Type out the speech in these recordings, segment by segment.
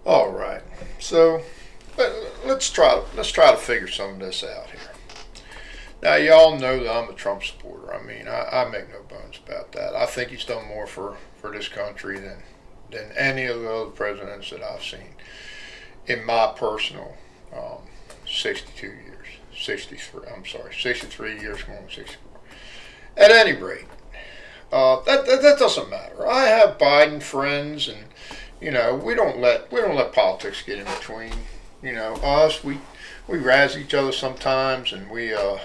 All right. So let's try to figure some of this out here. Now, y'all know that I'm a Trump supporter. I mean, I make no bones about that. I think he's done more for this country than any of the other presidents that I've seen in my personal 62 years. 63, I'm sorry, 63 years going on 64. At any rate, that doesn't matter. I have Biden friends, and we don't let politics get in between. Us, we razz each other sometimes, and we're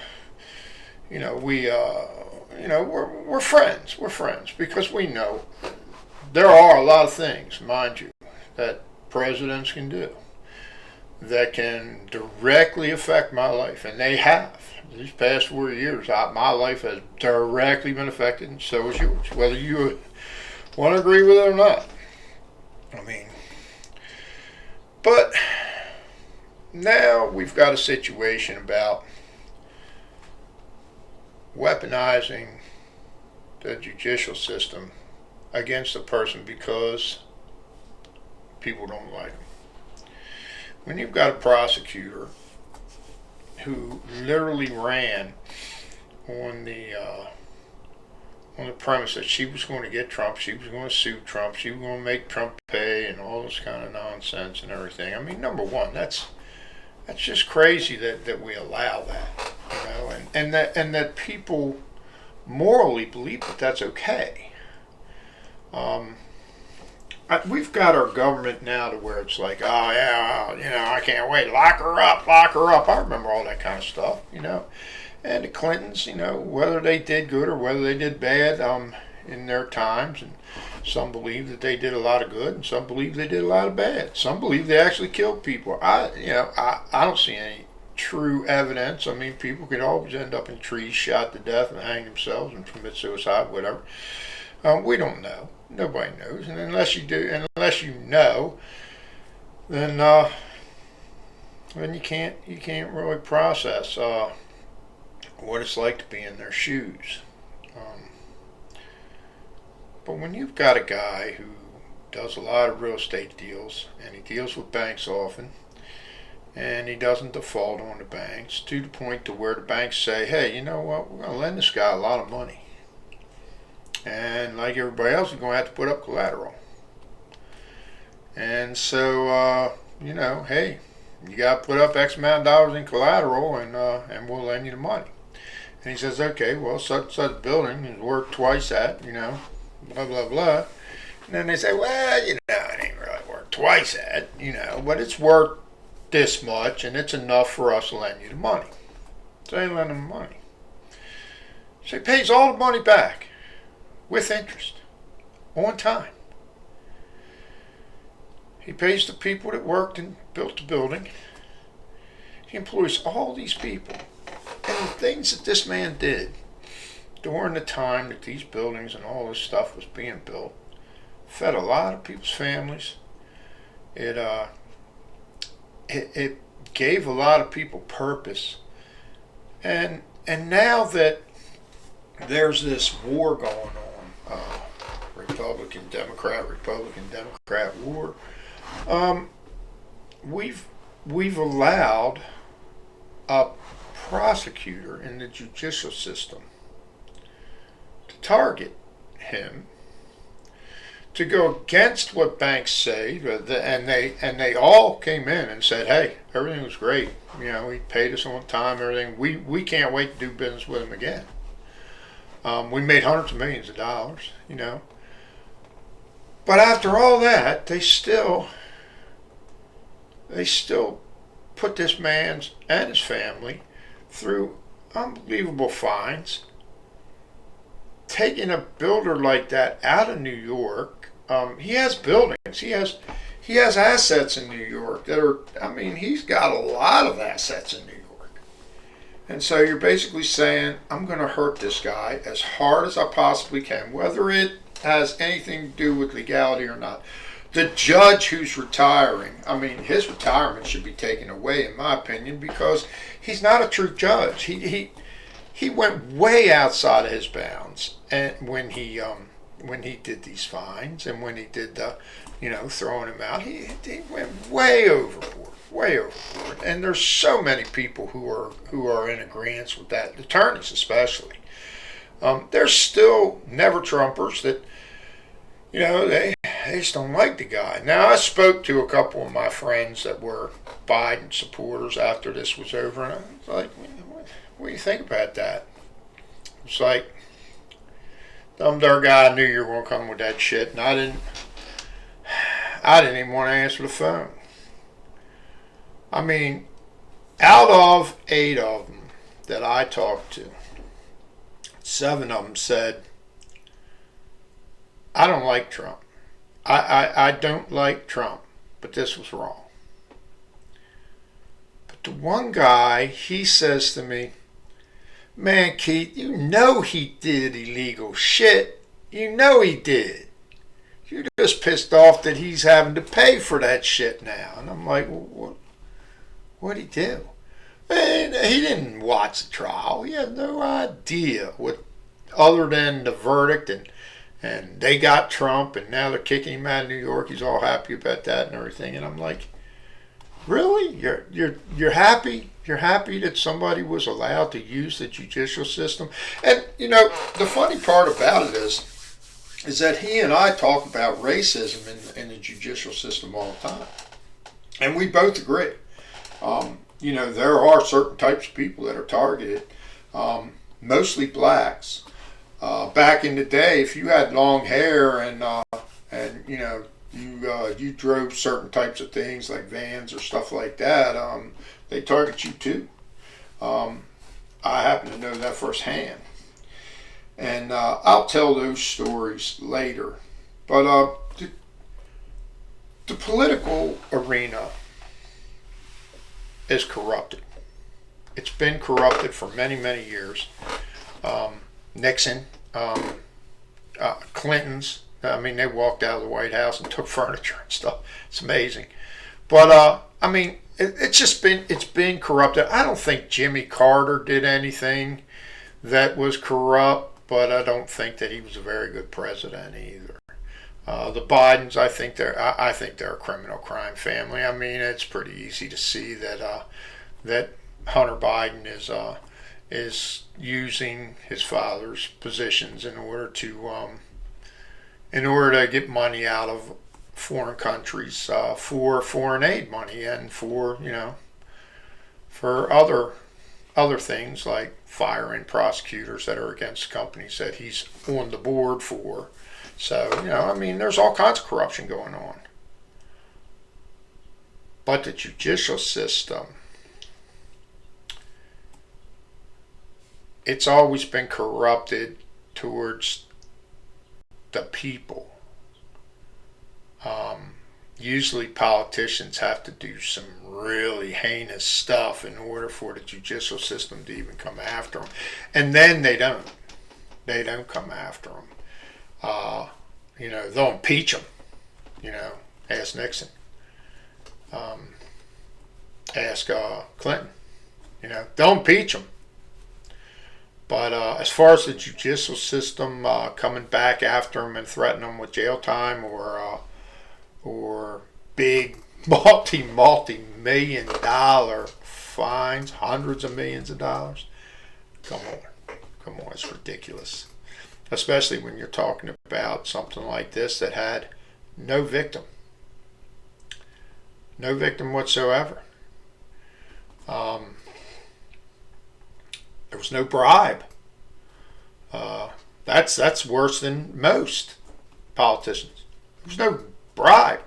friends. We're friends because we know there are a lot of things, mind you, that presidents can do that can directly affect my life, and they have. These past 4 years, my life has directly been affected, and so is yours, whether you want to agree with it or not. I mean, but now we've got a situation about weaponizing the judicial system against a person because people don't like him. When you've got a prosecutor who literally ran on the premise that she was going to get Trump, she was going to sue Trump, she was going to make Trump pay, and all this kind of nonsense and everything. I mean, number one, that's just crazy that we allow that, and that people morally believe that that's okay. We've got our government now to where it's like, oh yeah, I can't wait, lock her up, lock her up. I remember all that kind of stuff, And the Clintons, whether they did good or whether they did bad, in their times, and some believe that they did a lot of good, and some believe they did a lot of bad. Some believe they actually killed people. I don't see any true evidence. I mean, people could always end up in trees, shot to death, and hang themselves and commit suicide, whatever. We don't know. Nobody knows, and unless you know, then you can't really process what it's like to be in their shoes. But when you've got a guy who does a lot of real estate deals, and he deals with banks often, and he doesn't default on the banks to the point to where the banks say, hey, you know what, we're going to lend this guy a lot of money. And like everybody else, we're going to have to put up collateral. And so, hey, you got to put up X amount of dollars in collateral, and we'll lend you the money. And he says, okay, well, such building is worth twice that, blah, blah, blah. And then they say, well, it ain't really worth twice that, but it's worth this much, and it's enough for us to lend you the money. So they lend him money. So he pays all the money back with interest on time. He pays the people that worked and built the building. He employs all these people. And the things that this man did during the time that these buildings and all this stuff was being built fed a lot of people's families. It gave a lot of people purpose. And now that there's this war going on, Republican Democrat war, we've allowed a prosecutor in the judicial system to target him, to go against what banks say, and they all came in and said, hey, everything was great, he paid us on time, everything, we can't wait to do business with him again. We made hundreds of millions of dollars, but after all that, they still put this man and his family through unbelievable fines, taking a builder like that out of New York. He has buildings. He has assets in New York that are, he's got a lot of assets in New York. And so you're basically saying, I'm going to hurt this guy as hard as I possibly can, whether it has anything to do with legality or not. The judge who's retiring, his retirement should be taken away, in my opinion, because he's not a true judge. He went way outside of his bounds, and when he when he did these fines and when he did the, throwing him out, he went way overboard, way overboard. And there's so many people who are in agreement with that, attorneys especially. There's still never Trumpers that, they just don't like the guy. Now, I spoke to a couple of my friends that were Biden supporters after this was over, and I was like, what do you think about that? It's like, some other guy knew you were going to come with that shit, and I didn't even want to answer the phone. I mean, out of 8 of them that I talked to, 7 of them said, I don't like Trump. I don't like Trump, but this was wrong. But the one guy, he says to me, man, Keith, he did illegal shit. He did. You're just pissed off that he's having to pay for that shit now. And I'm like, well, what'd he do? And he didn't watch the trial. He had no idea what, other than the verdict, and they got Trump, and now they're kicking him out of New York. He's all happy about that and everything. And I'm like, really? You're happy? You're happy that somebody was allowed to use the judicial system? And the funny part about it is that he and I talk about racism in the judicial system all the time, and we both agree. There are certain types of people that are targeted, mostly blacks. Back in the day, if you had long hair and you drove certain types of things like vans or stuff like that, they target you too. I happen to know that firsthand, and I'll tell those stories later. But the political arena is corrupted. It's been corrupted for many, many years. Nixon, Clinton's. I mean, they walked out of the White House and took furniture and stuff. It's amazing. But it's been corrupted. I don't think Jimmy Carter did anything that was corrupt, but I don't think that he was a very good president either. The Bidens, I think they're a criminal crime family. I mean, it's pretty easy to see that that Hunter Biden is using his father's positions in order to get money out of foreign countries for foreign aid money, and for other things like firing prosecutors that are against companies that he's on the board for. So there's all kinds of corruption going on. But the judicial system, it's always been corrupted towards the people. Usually politicians have to do some really heinous stuff in order for the judicial system to even come after them. And then they don't. They don't come after them. They'll impeach them. Ask Nixon. Ask Clinton. They'll impeach them. But as far as the judicial system coming back after them and threatening them with jail time or big multi-million dollar fines, hundreds of millions of dollars, come on, it's ridiculous. Especially when you're talking about something like this that had no victim whatsoever. There was no bribe. That's worse than most politicians. There's no bribe.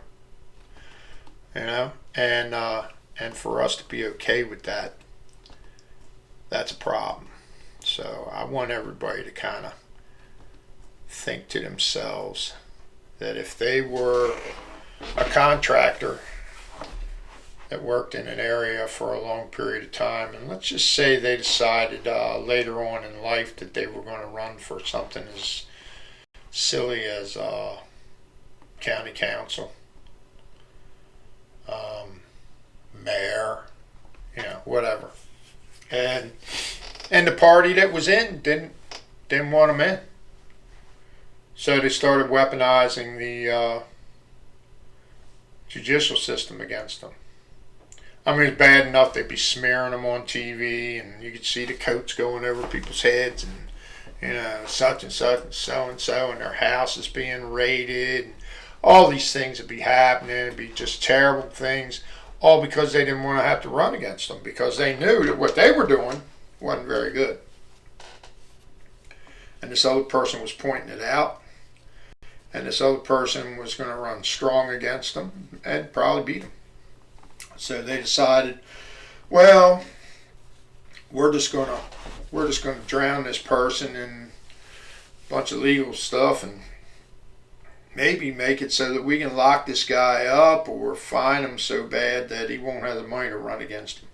And for us to be okay with that, that's a problem. So I want everybody to kind of think to themselves that if they were a contractor that worked in an area for a long period of time, and let's just say they decided later on in life that they were going to run for something as silly as county council, mayor, whatever, and the party that was in didn't want them in. So they started weaponizing the judicial system against them. I mean, it's bad enough they'd be smearing them on TV, and you could see the coats going over people's heads, and such and such and so, and their house is being raided. And all these things would be happening. It'd be just terrible things, all because they didn't want to have to run against them, because they knew that what they were doing wasn't very good. And this other person was pointing it out, and this other person was going to run strong against them and probably beat them. So they decided, well, we're just gonna drown this person in a bunch of legal stuff, and maybe make it so that we can lock this guy up or fine him so bad that he won't have the money to run against him.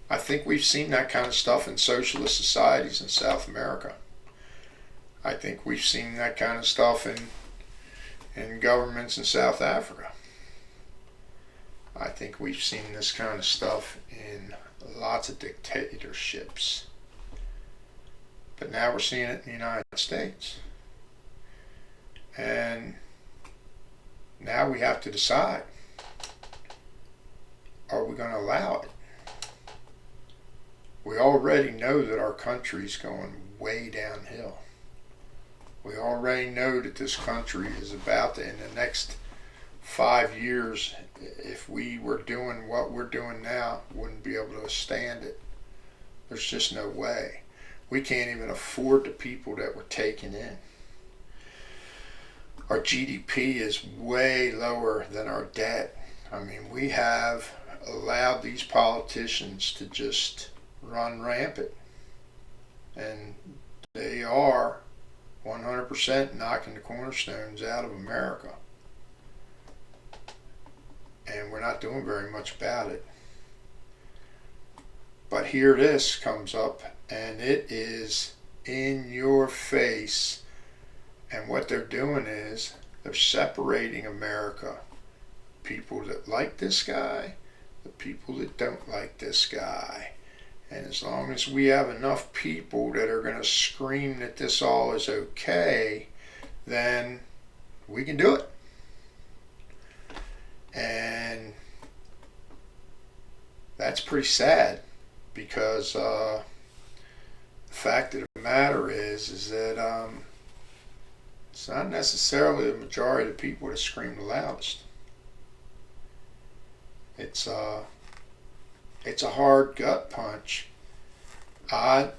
I think we've seen that kind of stuff in socialist societies in South America. I think we've seen that kind of stuff in governments in South Africa. I think we've seen this kind of stuff in lots of dictatorships. But now we're seeing it in the United States. And now we have to decide, are we going to allow it? We already know that our country's going way downhill. We already know that this country is about to, in the next 5 years, if we were doing what we're doing now, wouldn't be able to withstand it. There's just no way. We can't even afford the people that we're taking in. Our GDP is way lower than our debt. I mean, we have allowed these politicians to just run rampant. And they are 100% knocking the cornerstones out of America. And we're not doing very much about it. But here this comes up, and it is in your face. And what they're doing is they're separating America. People that like this guy, the people that don't like this guy. And as long as we have enough people that are going to scream that this all is okay, then we can do it. And that's pretty sad, because the fact of the matter is that it's not necessarily the majority of the people that scream the loudest. It's a hard gut punch. I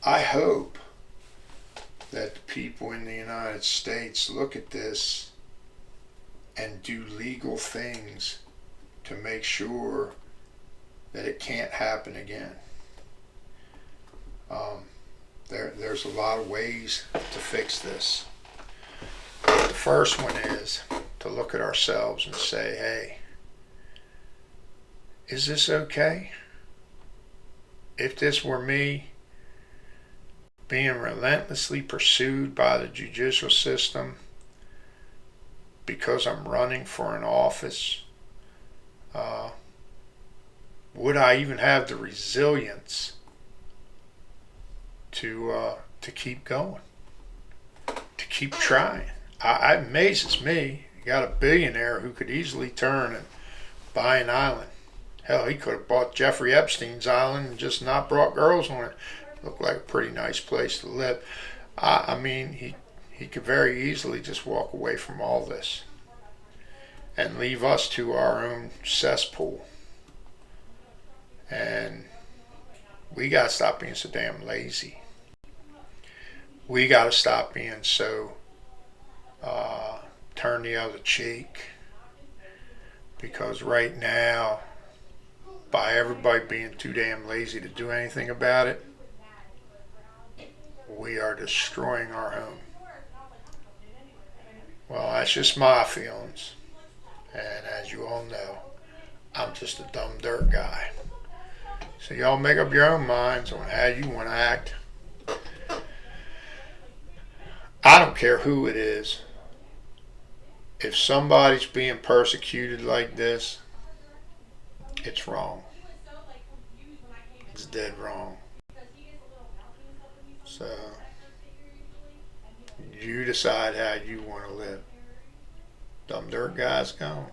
hope that the people in the United States look at this and do legal things to make sure that it can't happen again. There's a lot of ways to fix this. The first one is to look at ourselves and say, hey, is this okay? If this were me being relentlessly pursued by the judicial system because I'm running for an office, would I even have the resilience to keep going, to keep trying? It amazes me. You got a billionaire who could easily turn and buy an island. Hell, he could have bought Jeffrey Epstein's island and just not brought girls on it. Looked like a pretty nice place to live. I mean, he could very easily just walk away from all this and leave us to our own cesspool. And we got to stop being so damn lazy. We got to stop being so turn the other cheek. Because right now, by everybody being too damn lazy to do anything about it, we are destroying our home. Well, that's just my feelings. And as you all know, I'm just a dumb dirt guy. So y'all make up your own minds on how you want to act. I don't care who it is. If somebody's being persecuted like this, it's wrong. It's dead wrong. So You decide how you want to live. Dumb dirt guy's gone.